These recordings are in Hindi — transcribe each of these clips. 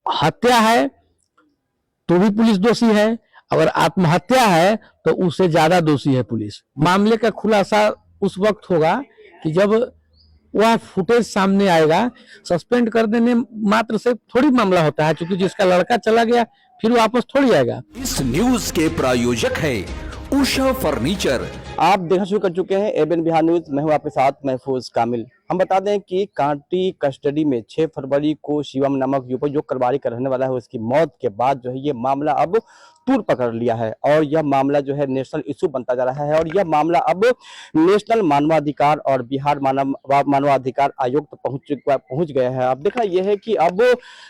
हत्या है तो भी पुलिस दोषी है, अगर आत्महत्या है तो उससे ज्यादा दोषी है पुलिस। मामले का खुलासा उस वक्त होगा कि जब वह फुटेज सामने आएगा। सस्पेंड कर देने मात्र से थोड़ी मामला होता है, क्योंकि जिसका लड़का चला गया फिर वापस थोड़ी आएगा। इस न्यूज के प्रायोजक है उषा फर्नीचर। आप देखना शुरू कर चुके हैं एबीएन बिहार न्यूज। मैं हूं आपके साथ महफूज कामिल। हम बता दें कि कांटी कस्टडी में 6 फरवरी को शिवम नामक युवक जो करवारी का रहने वाला है उसकी मौत के बाद जो है ये मामला अब तूल पकड़ लिया है और यह मामला जो है नेशनल इशू बनता जा रहा है और यह मामला अब नेशनल मानवाधिकार और बिहार मानवाधिकार आयोग तक पहुंच गया है। अब देखना यह है कि अब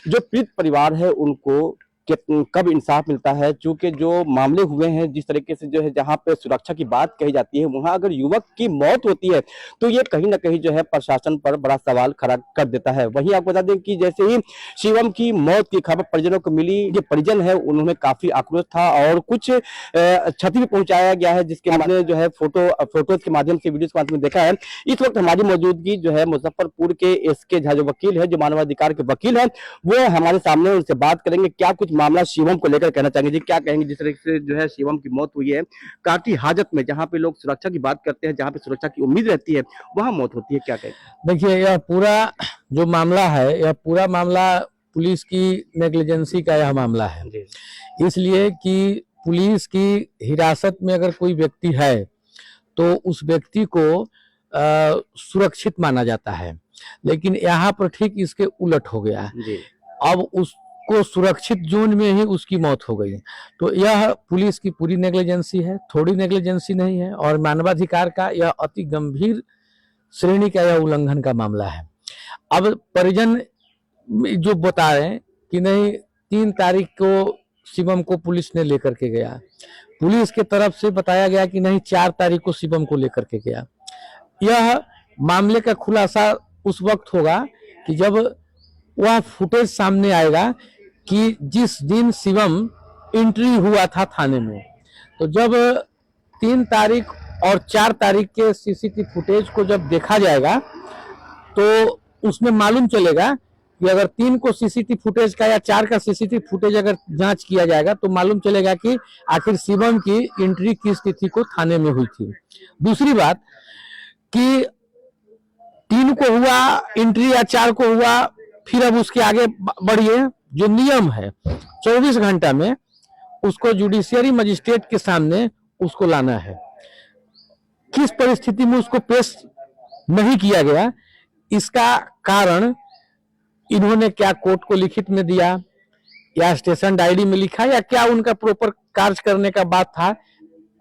जो पीड़ित परिवार है उनको कब इंसाफ मिलता है, चूंकि जो मामले हुए हैं जिस तरीके से जो है जहां पे सुरक्षा की बात कही जाती है वहां अगर युवक की मौत होती है तो ये कहीं ना कहीं जो है प्रशासन पर बड़ा सवाल खड़ा कर देता है। वहीं आपको बता दें कि जैसे ही शिवम की मौत की खबर परिजनों को मिली, जो परिजन है उन्होंने काफी आक्रोश था और कुछ क्षति भी पहुंचाया गया है, जिसके हमने जो है फोटोज के माध्यम से वीडियो के माध्यम से देखा है। इस वक्त हमारी मौजूदगी जो है मुजफ्फरपुर के एसके झा जो वकील है, जो मानवाधिकार के वकील है, वो हमारे सामने उनसे बात करेंगे क्या कुछ मामला शिवम को लेकर कहना चाहेंगे। जी क्या कहेंगे जिस तरह से जो है शिवम की मौत हुई है काटी हाजत में, जहां पे लोग सुरक्षा की बात करते हैं, जहां पे सुरक्षा की उम्मीद रहती है वहां मौत होती है, क्या कहेंगे? देखिए, यह पूरा जो मामला है यह पूरा मामला पुलिस की नेग्लिजेंसी का यह मामला है। इसलिए कि पुलिस की हिरासत में अगर कोई व्यक्ति है तो उस व्यक्ति को सुरक्षित माना जाता है, लेकिन यहाँ पर ठीक इसके उलट हो गया। अब उसको सुरक्षित जोन में ही उसकी मौत हो गई। तो यह पुलिस की पूरी नेग्लिजेंसी है, थोड़ी नेग्लिजेंसी नहीं है, और मानवाधिकार का यह अति गंभीर श्रेणी का यह उल्लंघन का मामला है। अब परिजन जो बता रहे हैं कि नहीं 3 तारीख को शिवम को पुलिस ने लेकर के गया, पुलिस के तरफ से बताया गया कि नहीं 4 तारीख को शिवम को लेकर के गया। यह मामले का खुलासा उस वक्त होगा कि जब वह फुटेज सामने आएगा कि जिस दिन शिवम एंट्री हुआ था थाने में। तो जब 3 तारीख और 4 तारीख के सीसीटीवी फुटेज को जब देखा जाएगा तो उसमें मालूम चलेगा कि अगर 3 को सीसीटीवी फुटेज का या 4 का सीसीटीवी फुटेज अगर जांच किया जाएगा तो मालूम चलेगा कि आखिर शिवम की एंट्री किस तिथि को थाने में हुई थी। दूसरी बात कि 3 को हुआ एंट्री या 4 को हुआ, फिर अब उसके आगे बढ़िए, जो नियम है 24 घंटा में उसको जुडिशियरी मजिस्ट्रेट के सामने उसको लाना है। किस परिस्थिति में उसको पेश नहीं किया गया, इसका कारण इन्होंने क्या कोर्ट को लिखित में दिया या स्टेशन डायरी में लिखा या क्या उनका प्रॉपर कार्य करने का बात था,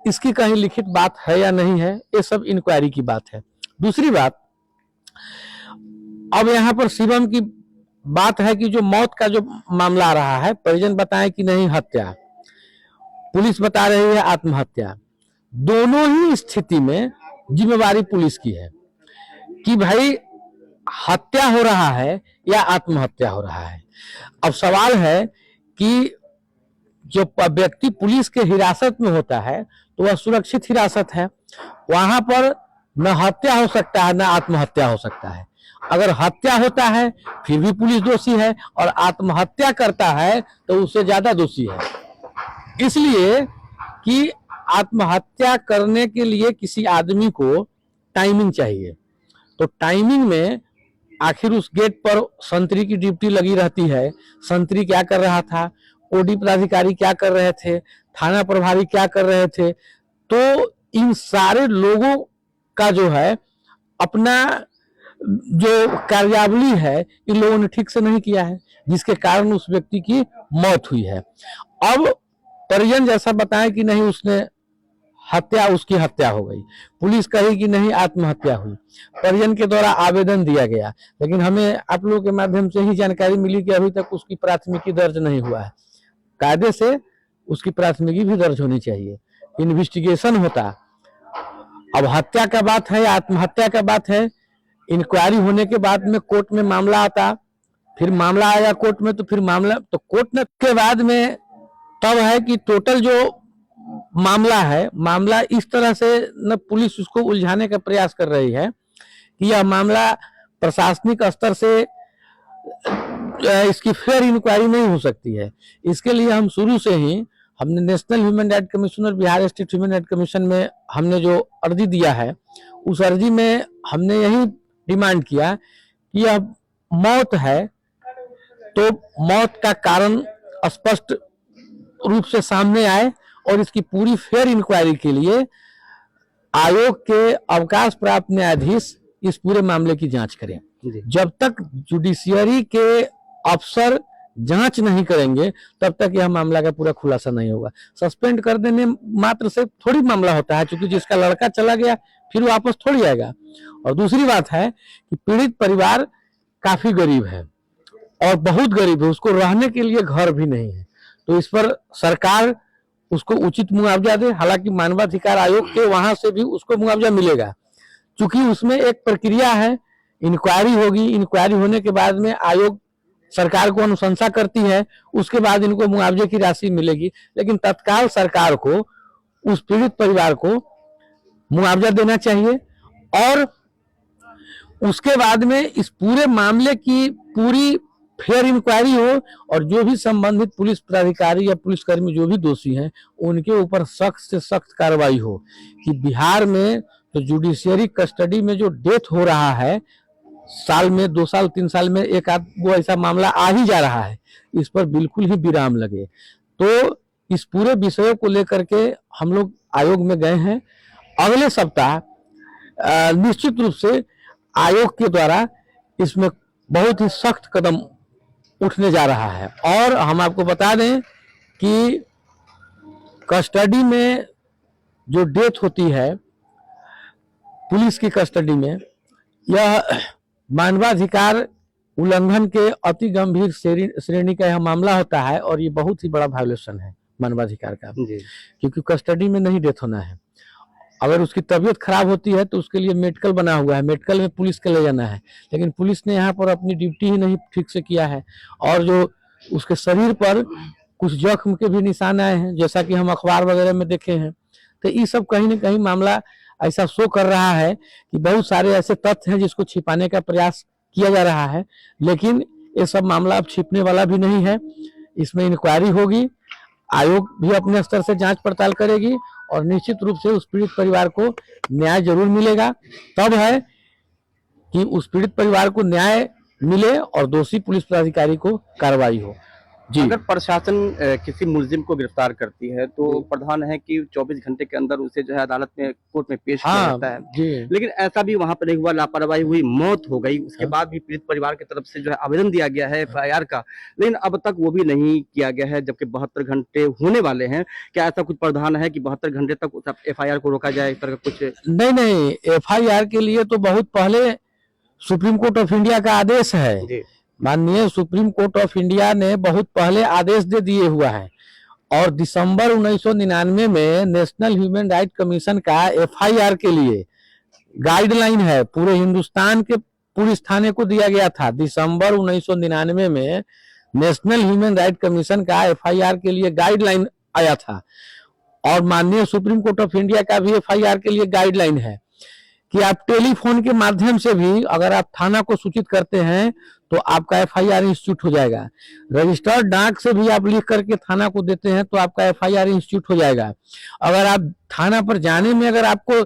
इसकी कहीं लिखित बात है या नहीं है, ये सब इंक्वायरी की बात है। दूसरी बात, अब यहाँ पर शिवम की बात है कि जो मौत का जो मामला आ रहा है, परिजन बताएं कि नहीं हत्या, पुलिस बता रही है आत्महत्या। दोनों ही स्थिति में जिम्मेवारी पुलिस की है कि भाई हत्या हो रहा है या आत्महत्या हो रहा है। अब सवाल है कि जो व्यक्ति पुलिस के हिरासत में होता है तो वह सुरक्षित हिरासत है, वहां पर न हत्या हो सकता है न आत्महत्या हो सकता है। अगर हत्या होता है फिर भी पुलिस दोषी है और आत्महत्या करता है तो उससे ज्यादा दोषी है। इसलिए कि आत्महत्या करने के लिए किसी आदमी को टाइमिंग चाहिए, तो टाइमिंग में आखिर उस गेट पर संतरी की ड्यूटी लगी रहती है। संतरी क्या कर रहा था, ओडी पदाधिकारी क्या कर रहे थे, थाना प्रभारी क्या कर रहे थे, तो इन सारे लोगों का जो है अपना जो कार्यावली है इन लोगों ने ठीक से नहीं किया है, जिसके कारण उस व्यक्ति की मौत हुई है। अब परिजन जैसा बताएं कि नहीं उसने हत्या, उसकी हत्या हो गई, पुलिस कही कि नहीं आत्महत्या हुई, परिजन के द्वारा आवेदन दिया गया, लेकिन हमें आप लोगों के माध्यम से ही जानकारी मिली कि अभी तक उसकी प्राथमिकी दर्ज नहीं हुआ है। कायदे से उसकी प्राथमिकी भी दर्ज होनी चाहिए, इन्वेस्टिगेशन होता। अब हत्या का बात है, आत्महत्या का बात है, इंक्वायरी होने के बाद में कोर्ट में मामला आता, फिर मामला आया कोर्ट में, तो फिर मामला तो कोर्ट ने के बाद में तब है कि टोटल जो मामला है, मामला इस तरह से न पुलिस उसको उलझाने का प्रयास कर रही है कि यह मामला प्रशासनिक स्तर से इसकी फेयर इंक्वायरी नहीं हो सकती है। इसके लिए हम शुरू से ही हमने नेशनल ह्यूमन राइट कमीशन और Bihar state human right commission में हमने जो अर्जी दिया है, उस अर्जी में हमने यही डिमांड किया कि अब मौत है तो मौत का कारण स्पष्ट रूप से सामने आए और इसकी पूरी फेयर इंक्वायरी के लिए आयोग के अवकाश प्राप्त न्यायाधीश इस पूरे मामले की जांच करें। जब तक जुडिशियरी के अफसर जांच नहीं करेंगे तब तक यह मामला का पूरा खुलासा नहीं होगा। सस्पेंड कर देने मात्र से थोड़ी मामला होता है, क्योंकि जिसका लड़का चला गया फिर वापस थोड़ी आएगा। और दूसरी बात है कि पीड़ित परिवार काफी गरीब है और बहुत गरीब है, उसको रहने के लिए घर भी नहीं है, तो इस पर सरकार उसको उचित मुआवजा दे। हालांकि मानवाधिकार आयोग के वहां से भी उसको मुआवजा मिलेगा, क्योंकि उसमें एक प्रक्रिया है, इंक्वायरी होगी, इंक्वायरी होने के बाद में आयोग सरकार को अनुशंसा करती है, उसके बाद इनको मुआवजे की राशि मिलेगी। लेकिन तत्काल सरकार को उस पीड़ित परिवार को मुआवजा देना चाहिए और उसके बाद में इस पूरे मामले की पूरी फेयर इंक्वायरी हो और जो भी संबंधित पुलिस पदाधिकारी या पुलिसकर्मी जो भी दोषी हैं उनके ऊपर सख्त से सख्त कार्रवाई हो। कि बिहार में तो जुडिशियरी कस्टडी में जो डेथ हो रहा है, साल में 2 साल 3 साल में एक आध वो ऐसा मामला आ ही जा रहा है, इस पर बिल्कुल ही विराम लगे। तो इस पूरे विषय को लेकर के हम लोग आयोग में गए हैं। अगले सप्ताह निश्चित रूप से आयोग के द्वारा इसमें बहुत ही सख्त कदम उठने जा रहा है। और हम आपको बता दें कि कस्टडी में जो डेथ होती है पुलिस की कस्टडी में, यह मानवाधिकार उल्लंघन के अति गंभीर श्रेणी का यह मामला होता है और ये बहुत ही बड़ा वायोलेशन है मानवाधिकार का, क्योंकि कस्टडी में नहीं डेथ होना है। अगर उसकी तबीयत खराब होती है तो उसके लिए मेडिकल बना हुआ है, मेडिकल में पुलिस के ले जाना है, लेकिन पुलिस ने यहाँ पर अपनी ड्यूटी ही नहीं ठीक से किया है और जो उसके शरीर पर कुछ जख्म के भी निशान आए हैं, जैसा कि हम अखबार वगैरह में देखे हैं। तो ये सब कहीं ना कहीं मामला ऐसा शो कर रहा है कि बहुत सारे ऐसे तथ्य हैं जिसको छिपाने का प्रयास किया जा रहा है, लेकिन ये सब मामला अब छिपने वाला भी नहीं है। इसमें इंक्वायरी होगी, आयोग भी अपने स्तर से जांच पड़ताल करेगी और निश्चित रूप से उस पीड़ित परिवार को न्याय जरूर मिलेगा। तब है कि उस पीड़ित परिवार को न्याय मिले और दोषी पुलिस पदाधिकारी को कार्रवाई हो। जी, अगर प्रशासन किसी मुलजिम को गिरफ्तार करती है तो प्रधान है कि 24 घंटे के अंदर उसे जो है अदालत में कोर्ट में पेश किया जाता है। जी। लेकिन ऐसा भी वहां पर नहीं हुआ, लापरवाही हुई, मौत हो गई, उसके बाद भी पीड़ित परिवार की तरफ से जो है आवेदन दिया गया है FIR का, लेकिन अब तक वो भी नहीं किया गया है, जबकि 72 घंटे होने वाले हैं। क्या ऐसा कुछ प्रावधान है कि 72 घंटे तक उस FIR को रोका जाए, इस तरह का कुछ? नहीं, FIR के लिए तो बहुत पहले सुप्रीम कोर्ट ऑफ इंडिया का आदेश है। माननीय सुप्रीम कोर्ट ऑफ इंडिया ने बहुत पहले आदेश दे दिए हुआ है और दिसंबर 1999 में नेशनल ह्यूमन राइट कमीशन का FIR के लिए गाइडलाइन है, पूरे हिंदुस्तान के पुलिस थाने को दिया गया था। दिसंबर 1999 में नेशनल ह्यूमन राइट कमीशन का FIR के लिए गाइडलाइन आया था और माननीय सुप्रीम कोर्ट ऑफ इंडिया का भी FIR के लिए गाइडलाइन है कि आप टेलीफोन के माध्यम से भी अगर आप थाना को सूचित करते हैं तो आपका FIR इंस्टीट्यूट हो जाएगा। रजिस्टर्ड डाक से भी आप लिख करके थाना को देते हैं तो आपका FIR इंस्टीट्यूट हो जाएगा। अगर आप थाना पर जाने में अगर आपको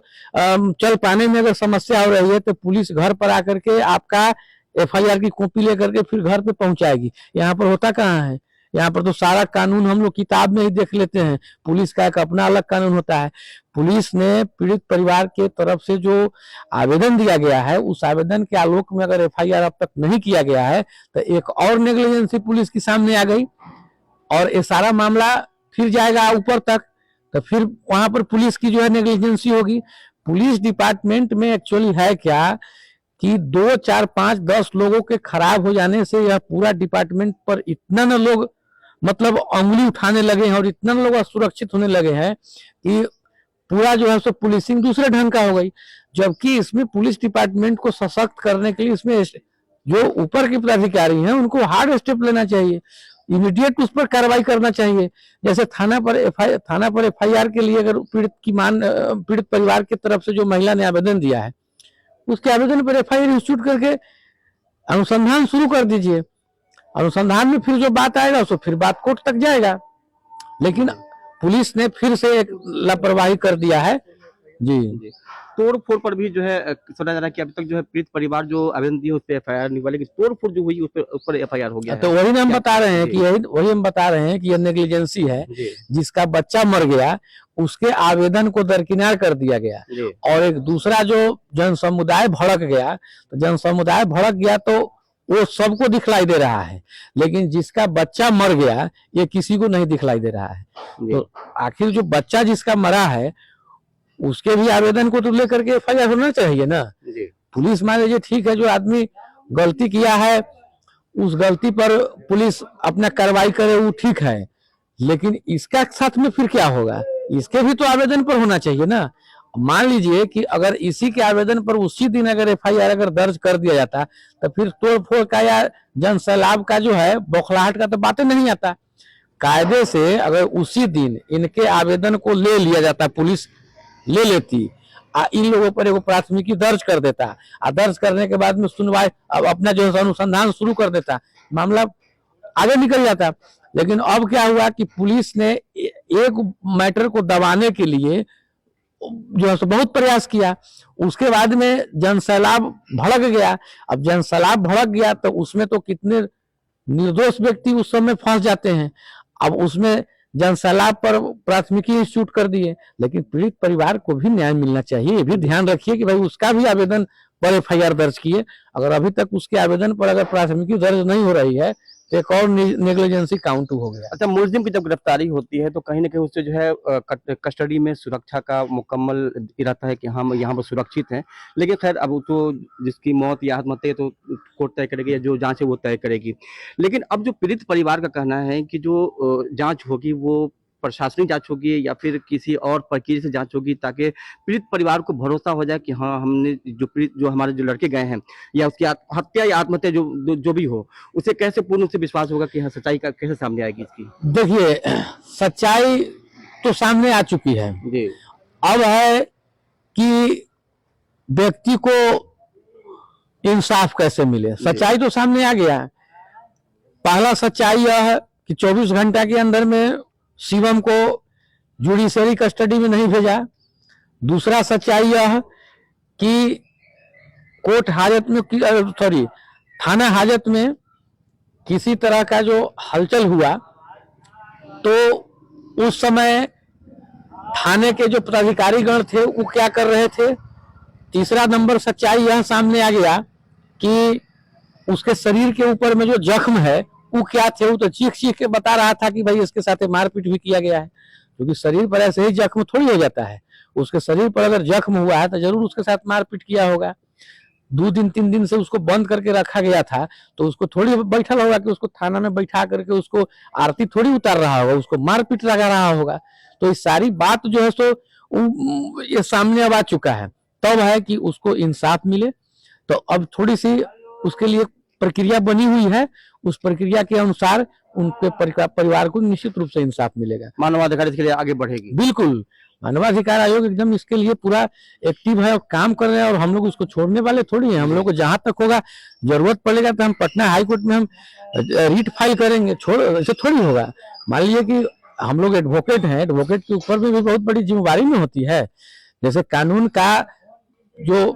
चल पाने में अगर समस्या हो रही है तो पुलिस घर पर आकर के आपका FIR की कॉपी लेकर के फिर घर पे पहुंचाएगी। यहाँ पर होता कहाँ है, यहाँ पर तो सारा कानून हम लोग किताब में ही देख लेते हैं। पुलिस का एक अपना अलग कानून होता है। पुलिस ने पीड़ित परिवार के तरफ से जो आवेदन दिया गया है उस आवेदन के आलोक में अगर FIR अब तक नहीं किया गया है तो एक और नेग्लिजेंसी पुलिस के सामने आ गई और ये सारा मामला फिर जाएगा ऊपर तक, तो फिर वहां पर पुलिस की जो है नेग्लिजेंसी होगी। पुलिस डिपार्टमेंट में एक्चुअली है क्या कि 2, 4, 5, 10 लोगों के खराब हो जाने से यह पूरा डिपार्टमेंट पर इतना न लोग मतलब उंगली उठाने लगे हैं और इतना लोग असुरक्षित होने लगे हैं कि पूरा जो है सो पुलिसिंग दूसरे ढंग का हो गई। जबकि इसमें पुलिस डिपार्टमेंट को सशक्त करने के लिए इसमें जो ऊपर के पदाधिकारी हैं उनको हार्ड स्टेप लेना चाहिए, इमीडिएट उस पर कार्रवाई करना चाहिए। जैसे थाना पर FIR के लिए अगर पीड़ित परिवार की तरफ से जो महिला ने आवेदन दिया है उसके आवेदन पर FIR इंस्टीट्यूट करके अनुसंधान शुरू कर दीजिए। अनुसंधान में फिर जो बात आएगा उसको फिर बात कोर्ट तक जाएगा, लेकिन पुलिस ने फिर से एक लापरवाही कर दिया है। जी, तोड़ फोड़ पर भी जो है सुना जा रहा है कि अभी तक जो है पीड़ित परिवार जो आवेदन दिए उस पर एफआईआर नहीं हुआ, लेकिन तोड़ फोड़ जो हुई उस पर एफआईआर हो गया तो है। वही हम क्या- बता रहे हैं जी। कि वही हम बता रहे हैं कि यह नेग्लिजेंसी है। जी जिसका बच्चा मर गया उसके आवेदन को दरकिनार कर दिया गया, जी और एक दूसरा जो जन समुदाय भड़क गया, तो जन समुदाय भड़क गया तो वो सबको दिखलाई दे रहा है, लेकिन जिसका बच्चा मर गया ये किसी को नहीं दिखलाई दे रहा है। जी तो आखिर जो बच्चा जिसका मरा है उसके भी आवेदन को तो लेकर के एफआईआर होना चाहिए ना। जी पुलिस मान लीजिए ठीक है, जो आदमी गलती किया है उस गलती पर पुलिस अपना कार्रवाई करे वो ठीक है, लेकिन इसका साथ में फिर क्या होगा, इसके भी तो आवेदन पर होना चाहिए ना। मान लीजिए कि अगर इसी के आवेदन पर उसी दिन अगर एफआईआर अगर दर्ज कर दिया जाता तो फिर तोड़फोड़ का या जन सैलाब का जो है बौखलाहट का तो बातें नहीं आता। कायदे से अगर उसी दिन इनके आवेदन को ले लिया जाता, पुलिस ले लेती, इन लोगों पर एक प्राथमिकी दर्ज कर देता, दर्ज करने के बाद में सुनवाई अब अपना जो है अनुसंधान शुरू कर देता, मामला आगे निकल जाता। लेकिन अब क्या हुआ कि पुलिस ने एक मैटर को दबाने के लिए जो है बहुत प्रयास किया, उसके बाद में जनसैलाब भड़क गया। अब जनसैलाब भड़क गया तो उसमें तो कितने निर्दोष व्यक्ति उस समय फंस जाते हैं। अब उसमें जनसैलाब पर प्राथमिकी इंस्टीट्यूट कर दिए, लेकिन पीड़ित परिवार को भी न्याय मिलना चाहिए। ये भी ध्यान रखिए कि भाई उसका भी आवेदन पर एफआईआर दर्ज किए। अगर अभी तक उसके आवेदन पर अगर प्राथमिकी दर्ज नहीं हो रही है तो एक और नेग्लिजेंसी काउंट हो गया। अच्छा, मुलजिम की जब गिरफ्तारी होती है तो कहीं ना कहीं उससे जो है कस्टडी में सुरक्षा का मुकम्मल इरादा है कि हम यहाँ पर सुरक्षित हैं, लेकिन खैर अब तो जिसकी मौत या आत्महत्या तो कोर्ट तय करेगी या जो जांच है वो तय करेगी। लेकिन अब जो पीड़ित परिवार का कहना है कि जो जांच होगी वो प्रशासनिक जांच होगी या फिर किसी और प्रक्रिया से जांच होगी, ताकि पीड़ित परिवार को भरोसा हो जाए कि हाँ हमने जो हमारे जो लड़के गए हैं या उसकी हत्या या आत्महत्या जो भी हो, उसे कैसे पूर्ण रूप से विश्वास होगा कि हाँ सच्चाई का कैसे सामने आएगी इसकी। देखिए, सच्चाई तो सामने आ चुकी है, जी अब है कि व्यक्ति को इंसाफ कैसे मिले। सच्चाई तो सामने आ गया। पहला सच्चाई यह है कि 24 घंटा के अंदर में शिवम को जुडिशरी कस्टडी में नहीं भेजा। दूसरा सच्चाई यह है कि कोर्ट हाजत में थाना हाजत में किसी तरह का जो हलचल हुआ तो उस समय थाने के जो पदाधिकारी गण थे वो क्या कर रहे थे। तीसरा नंबर सच्चाई यह सामने आ गया कि उसके शरीर के ऊपर में जो जख्म है वो क्या थे। वो तो चीख चीख के बता रहा था कि भाई इसके साथ मारपीट भी किया गया है, क्योंकि शरीर पर ऐसे ही जख्म थोड़ी हो जाता है। उसके शरीर पर अगर जख्म हुआ है तो जरूर उसके साथ मारपीट किया होगा। 2 दिन 3 दिन से उसको बंद करके रखा गया था तो उसको थोड़ी बैठल होगा कि उसको थाना में बैठा करके उसको आरती थोड़ी उतार रहा होगा, उसको मारपीट लगा रहा होगा। तो ये सारी बात जो है सो ये सामने अब आ चुका है। तब है कि उसको इंसाफ मिले। तो अब थोड़ी सी उसके लिए प्रक्रिया बनी हुई है, उस प्रक्रिया के अनुसार उनके परिवार को निश्चित रूप से इंसाफ मिलेगा। मानवाधिकार इसके लिए आगे बढ़ेगी। बिल्कुल, मानवाधिकार आयोग एकदम इसके लिए पूरा एक्टिव है और काम कर रहे हैं, और हम लोग उसको छोड़ने वाले थोड़ी हैं। हम लोग को जहां तक होगा, जरूरत पड़ेगा तो हम पटना हाई कोर्ट में हम रीट फाइल करेंगे। ऐसे थोड़ी होगा। मान लीजिए कि हम लोग एडवोकेट हैं, एडवोकेट के ऊपर भी बहुत बड़ी जिम्मेवारी में होती है। जैसे कानून का जो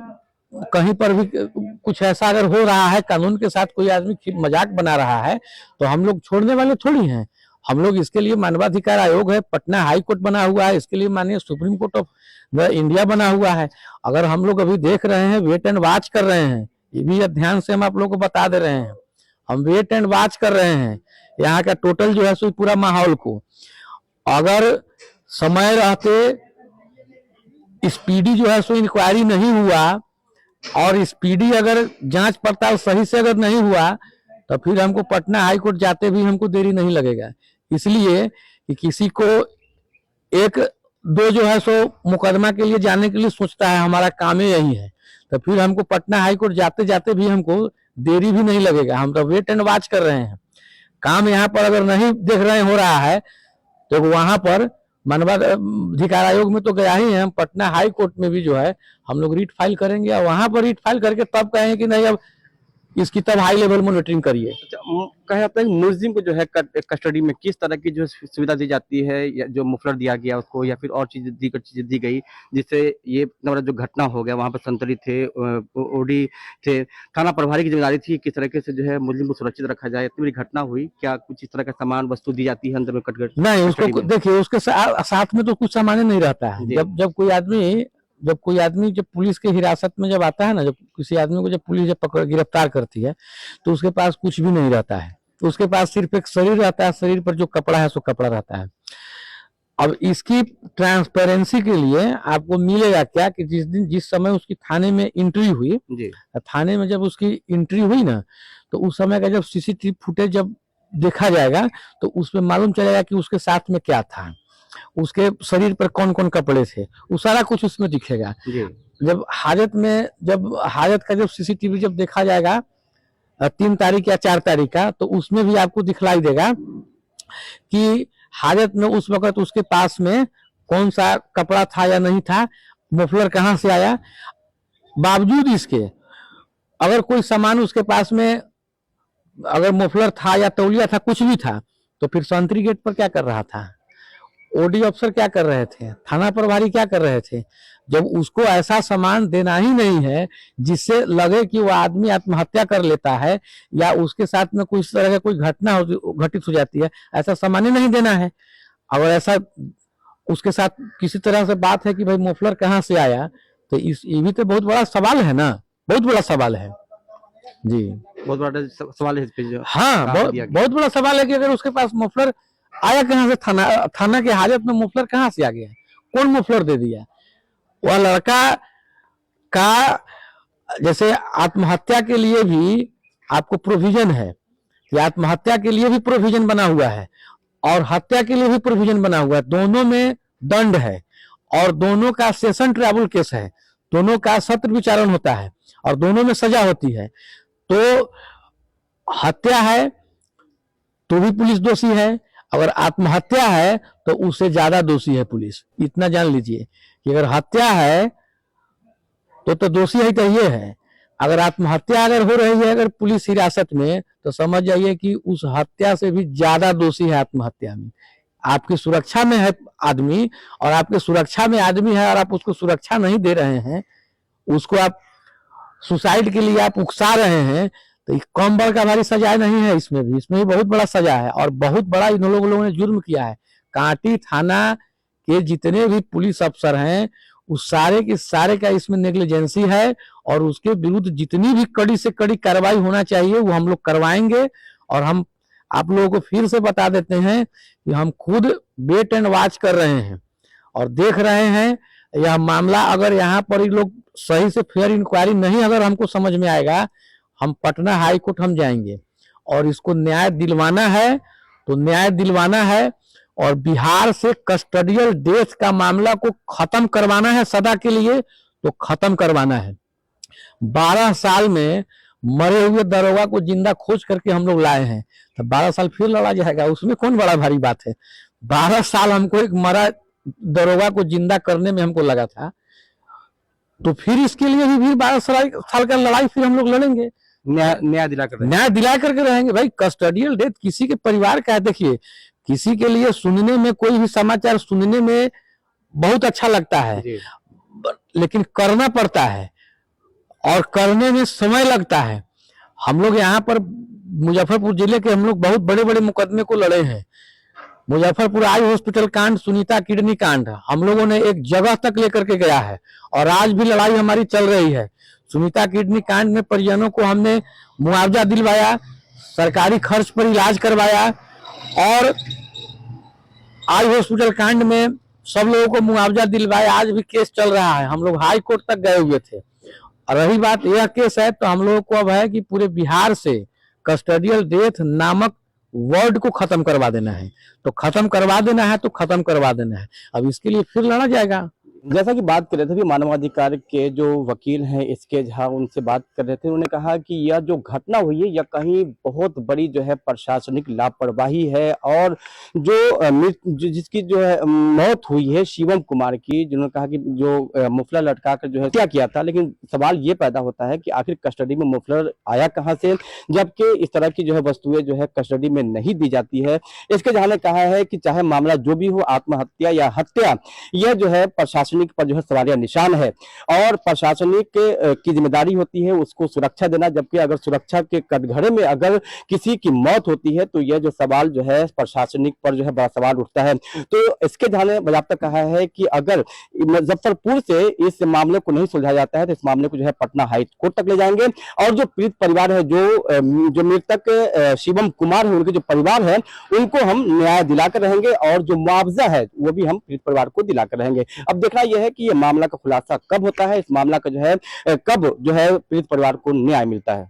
कहीं पर भी कुछ ऐसा अगर हो रहा है, कानून के साथ कोई आदमी मजाक बना रहा है, तो हम लोग छोड़ने वाले थोड़ी हैं। हम लोग इसके लिए मानवाधिकार आयोग है, पटना हाई कोर्ट बना हुआ है, इसके लिए माननीय सुप्रीम कोर्ट ऑफ इंडिया बना हुआ है। अगर हम लोग अभी देख रहे हैं, वेट एंड वॉच कर रहे हैं, ये भी ध्यान से हम आप लोग को बता दे रहे हैं, हम वेट एंड वॉच कर रहे हैं यहाँ का टोटल जो है सो पूरा माहौल को। अगर समय रहते स्पीडी जो है सो इंक्वायरी नहीं हुआ और स्पीडी अगर जांच पड़ताल सही से अगर नहीं हुआ तो फिर हमको पटना हाई कोर्ट जाते भी हमको देरी नहीं लगेगा। इसलिए कि किसी को 1-2 जो है सो मुकदमा के लिए जाने के लिए सोचता है, हमारा काम ही यही है, तो फिर हमको पटना हाई कोर्ट जाते जाते भी हमको देरी भी नहीं लगेगा। हम तो वेट एंड वॉच कर रहे हैं। काम यहाँ पर अगर नहीं देख रहे हो रहा है तो वहां पर मानवाधिकार आयोग में तो गया ही है, हम पटना हाई कोर्ट में भी जो है हम लोग रीट फाइल करेंगे और वहां पर रीट फाइल करके तब कहेंगे कि नहीं अब इसकी तब हाई लेवल मॉनिटरिंग करिए। अच्छा, कहा जाता है कि मुलजिम को जो है कस्टडी में किस तरह की जो सुविधा दी जाती है, या जो मुफलर दिया गया उसको, या फिर और दीगर चीजें दी गई, जिससे ये इतना बड़ा जो घटना हो गया, वहां पर संतरी थे, ओडी थे, थाना प्रभारी की जिम्मेदारी थी किस तरीके से जो है मुलजिम को सुरक्षित रखा जाए, इतनी बड़ी घटना हुई, क्या कुछ इस तरह का सामान वस्तु दी जाती है अंदर में कटगट? नहीं, उसको देखिए, उसके साथ में तो कुछ सामान नहीं रहता है। जब कोई आदमी जब पुलिस के हिरासत में जब आता है ना, जब किसी आदमी को जब पुलिस जब पकड़ गिरफ्तार करती है, तो उसके पास कुछ भी नहीं रहता है। तो उसके पास सिर्फ एक शरीर रहता है, शरीर पर जो कपड़ा है सो कपड़ा रहता है। अब इसकी ट्रांसपेरेंसी के लिए आपको मिलेगा क्या कि जिस समय उसकी थाने में एंट्री हुई, थाने में जब उसकी एंट्री हुई ना, तो उस समय का जब सीसीटीवी फुटेज जब देखा जाएगा, तो उसमें मालूम चलेगा कि उसके साथ में क्या था, उसके शरीर पर कौन कौन कपड़े थे, वो सारा कुछ उसमें दिखेगा। जब हाजत का जब सीसीटीवी जब देखा जाएगा 3 तारीख या 4 तारीख का, तो उसमें भी आपको दिखलाई देगा कि हाजत में उस वक्त उसके पास में कौन सा कपड़ा था या नहीं था, मफलर कहाँ से आया। बावजूद इसके अगर कोई सामान उसके पास में, अगर मफलर था या तौलिया था, कुछ भी था, तो फिर संतरी गेट पर क्या कर रहा था, ओडी अफसर क्या कर रहे थे, थाना प्रभारी क्या कर रहे थे, जब उसको ऐसा सामान देना ही नहीं है जिससे लगे कि वो आदमी आत्महत्या कर लेता है या उसके साथ में कोई इस तरह का कोई घटना घटित हो जाती है, ऐसा सामान ही नहीं देना है। अगर ऐसा उसके साथ किसी तरह से बात है कि भाई मफलर कहाँ से आया, तो ये भी तो बहुत बड़ा सवाल है ना, बहुत बड़ा सवाल है जी, बहुत बड़ा सवाल है। हाँ, बहुत बड़ा सवाल है कि अगर उसके पास मफलर आया कहाँ से, थाना के हाजत में मफलर कहाँ से आ गया, कौन मफलर दे दिया। वह लड़का का जैसे आत्महत्या के लिए भी आपको प्रोविजन है कि आत्महत्या के लिए भी प्रोविजन बना हुआ है और हत्या के लिए भी प्रोविजन बना हुआ है, दोनों में दंड है और दोनों का सेशन ट्रैवल केस है, दोनों का सत्र विचारण होता है और दोनों में सजा होती है। तो हत्या है तो भी पुलिस दोषी है, अगर आत्महत्या है तो उससे ज्यादा दोषी है पुलिस। इतना जान लीजिए कि अगर हत्या है तो दोषी है तो ये है, अगर आत्महत्या अगर हो रही है अगर पुलिस हिरासत में, तो समझ जाइए कि उस हत्या से भी ज्यादा दोषी है आत्महत्या में। आपकी सुरक्षा में है आदमी और आपके सुरक्षा में आदमी है और आप उसको सुरक्षा नहीं दे रहे हैं, उसको आप सुसाइड के लिए आप उकसा रहे हैं, तो कम बड़ का भारी सजा नहीं है, इसमें भी बहुत बड़ा सजा है और बहुत बड़ा इन लोगों ने जुर्म किया है। कांटी थाना के जितने भी पुलिस अफसर हैं उस सारे के सारे का इसमें नेग्लिजेंसी है और उसके विरुद्ध जितनी भी कड़ी से कड़ी कार्रवाई होना चाहिए वो हम लोग करवाएंगे। और हम आप लोगों को फिर से बता देते हैं कि हम खुद वेट एंड वॉच कर रहे हैं और देख रहे हैं यह मामला, अगर यहाँ पर ये लोग सही से फेयर इंक्वायरी नहीं अगर हमको समझ में आएगा, हम पटना हाई कोर्ट हम जाएंगे और इसको न्याय दिलवाना है तो न्याय दिलवाना है और बिहार से कस्टडियल डेथ का मामला को खत्म करवाना है, सदा के लिए तो खत्म करवाना है। 12 साल में मरे हुए दरोगा को जिंदा खोज करके हम लोग लाए हैं, तो 12 साल फिर लड़ा जाएगा, उसमें कौन बड़ा भारी बात है। 12 साल हमको एक मरा दरोगा को जिंदा करने में हमको लगा था, तो फिर इसके लिए भी फिर 12 साल का लड़ाई फिर हम लोग लड़ेंगे, न्याय दिला करके रहेंगे। भाई कस्टडियल डेथ किसी के परिवार का है, देखिए किसी के लिए सुनने में, कोई भी समाचार सुनने में बहुत अच्छा लगता है, लेकिन करना पड़ता है और करने में समय लगता है। हम लोग यहाँ पर मुजफ्फरपुर जिले के हम लोग बहुत बड़े बड़े मुकदमे को लड़े हैं। मुजफ्फरपुर आई हॉस्पिटल कांड, सुनीता किडनी कांड हम लोगों ने एक जगह तक लेकर के गया है और आज भी लड़ाई हमारी चल रही है। सुनीता किडनी कांड में परिजनों को हमने मुआवजा दिलवाया, सरकारी खर्च पर इलाज करवाया और आई हॉस्पिटल कांड में सब लोगों को मुआवजा दिलवाया। आज भी केस चल रहा है, हम लोग हाई कोर्ट तक गए हुए थे। और रही बात यह केस है तो हम लोगों को अब है कि पूरे बिहार से कस्टडियल डेथ नामक वर्ड को खत्म करवा देना है, तो खत्म करवा देना है तो खत्म करवा देना है। अब इसके लिए फिर लड़ा जाएगा। जैसा कि बात कर रहे थे अभी मानवाधिकार के जो वकील हैं इसके झा, उनसे बात कर रहे थे, उन्होंने कहा कि यह जो घटना हुई है यह कहीं बहुत बड़ी जो है प्रशासनिक लापरवाही है और जिसकी जो है मौत हुई है शिवम कुमार की, जिन्होंने कहा कि जो मुफलर लटका कर जो है हत्या किया था, लेकिन सवाल ये पैदा होता है कि आखिर कस्टडी में मुफलर आया कहाँ से, जबकि इस तरह की जो है वस्तुएं जो है कस्टडी में नहीं दी जाती है। इसके झा ने कहा है कि चाहे मामला जो भी हो, आत्महत्या या हत्या, यह जो है प्रशासनिक पर जो है सवालिया निशान है और प्रशासनिक की जिम्मेदारी होती है उसको सुरक्षा देना, जबकि अगर सुरक्षा के कटघरे में अगर किसी की मौत होती है तो यह जो सवाल जो है प्रशासनिक पर जो है बड़ा सवाल उठता है। तो इसके झा ने बाज़ाब्ता कहा है कि अगर मुजफ्फरपुर से इस मामले को नहीं सुलझाया जाता है तो इस मामले को जो है पटना हाई कोर्ट तक ले जाएंगे और जो पीड़ित परिवार है, जो मृतक शिवम कुमार है, उनके जो परिवार है उनको हम न्याय दिलाकर रहेंगे और जो मुआवजा है वो भी हम पीड़ित परिवार को दिलाकर रहेंगे। अब देखना यह है कि ये मामला का खुलासा कब होता है, इस मामला का जो है कब जो है पीड़ित परिवार को न्याय मिलता है।